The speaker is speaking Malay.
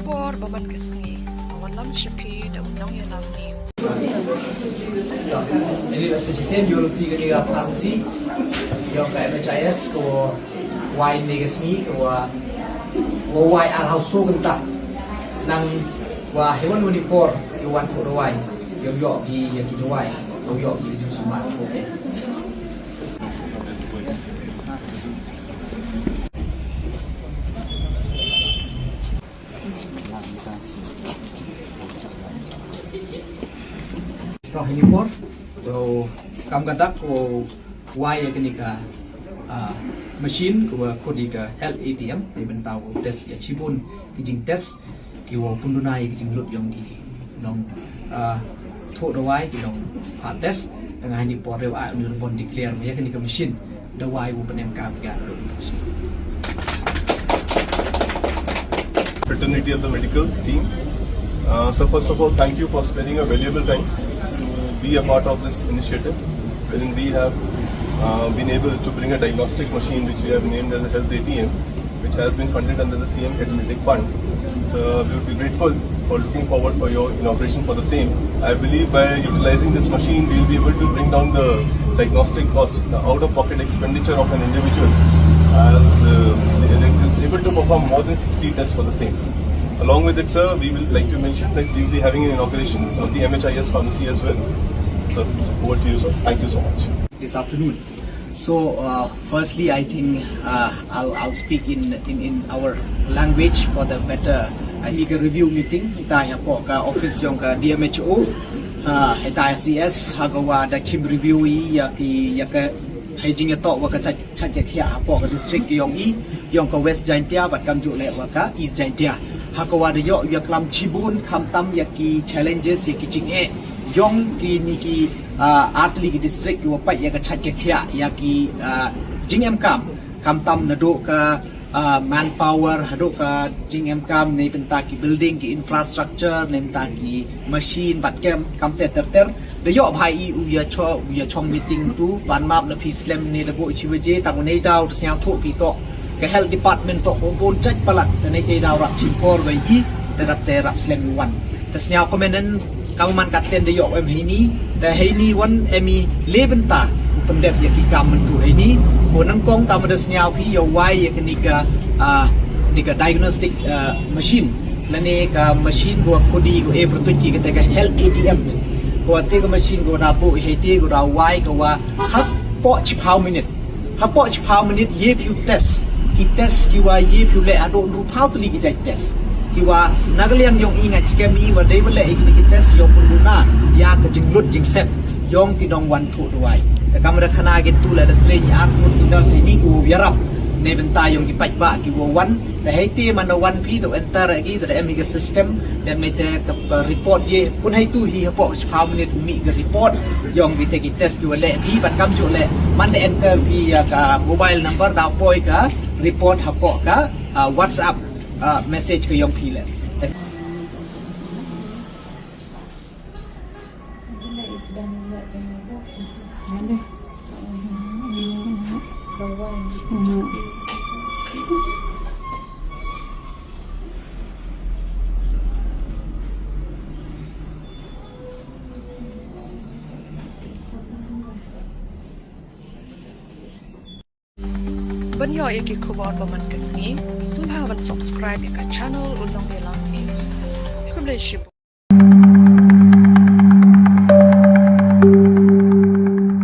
por baman kesni awan lam shipi da unang yalam ni ini bahasa Cina jual tiga tiga pangsi yang ke MHIS ko wai negasni ko wai arhauso genta nang wa hewan unipor ko wan to wai yo gi ya ki wai yo gi ju sumat ko ke to helipor to kam gadak ko wai kenika machine ko kodika health ATM ni bentau test ya cibun kijing test kiwo pundunai kijing lut yong ki nong tho dawai ki nong test dengan ni por rewa ni bon declare ya kenika machine dawai bu penem kam ga fraternity of the medical team. So first of all, thank you for spending a valuable time to be a part of this initiative, wherein we have been able to bring a diagnostic machine which we have named as a health ATM, which has been funded under the CM Catalytic Fund. So we would be grateful for looking forward for your inauguration for the same. I believe by utilizing this machine, we will be able to bring down the diagnostic cost, the out-of-pocket expenditure of an individual, as is able to perform more than 60 tests for the same. Along with it, sir, we will, like you mentioned, that we will be having an inauguration of the MHIS pharmacy as well. So over to you, sir. Thank you so much. This afternoon. So firstly, I think I'll speak in our language for the better eager review meeting. Kita yang po ka office yung ka DMHO, kita CS hagawa da chim review ya ka hygiene to wa ka chat ya po ka district yung ka West Jaintia bat kam ju le wa ka East Jaintia. Hagawa da yo ya klam chibun kam tam ya ki challenges ya ki ching yong ki ni ki artli ki district ki wapai ya ka chat ya ki jingem kam tam nado ka manpower hado ka jingem kam nei penta ki building ki infrastructure nei penta ki machine bat kem kam ter de yo bhai u ya chong meeting tu ban map na phi slam nei da bo chiwaje tang nei daw syang tho pi to ka health department to ko chach palat nei te daw rap chimpor bai i terap terap slam wan tasnya komenen kaman katen de yok em hini da hini wan emi lebenta pendep ya ki kamen tu hini ko nang kong ta madas nyau pi yo wai ya kenika diagnostic machine lane ka machine go kodi go e bertu ki ketika health ATM ko te ka machine go da bo heti go da wai ko wa hak po chipau minute ye piu test ki test ki wa ye piu le ado ru phau tli ki test kiwa nagalian yung ingat scam ni wa dai wala ikni test yung pununa ya ka jinglut jing sep yung kidong wan thu duai ta kamera khana gin tu la da train ya pun tinda se ni ku yarap ne benta yung ipat ba ki wo wan ta heti man wan pi to enter agi da emi system dan mete ka report ye pun hai tu hi po how minute mi ka report yung bi te ki test ki wala pi bat kam ju le man de enter pi ka mobile number da poi ka report hapo ka WhatsApp message ke yang pilih. Banyo iki kubon baman kesni, subhawan subscribe ya ka channel ulong yalam news. Kumle shibu.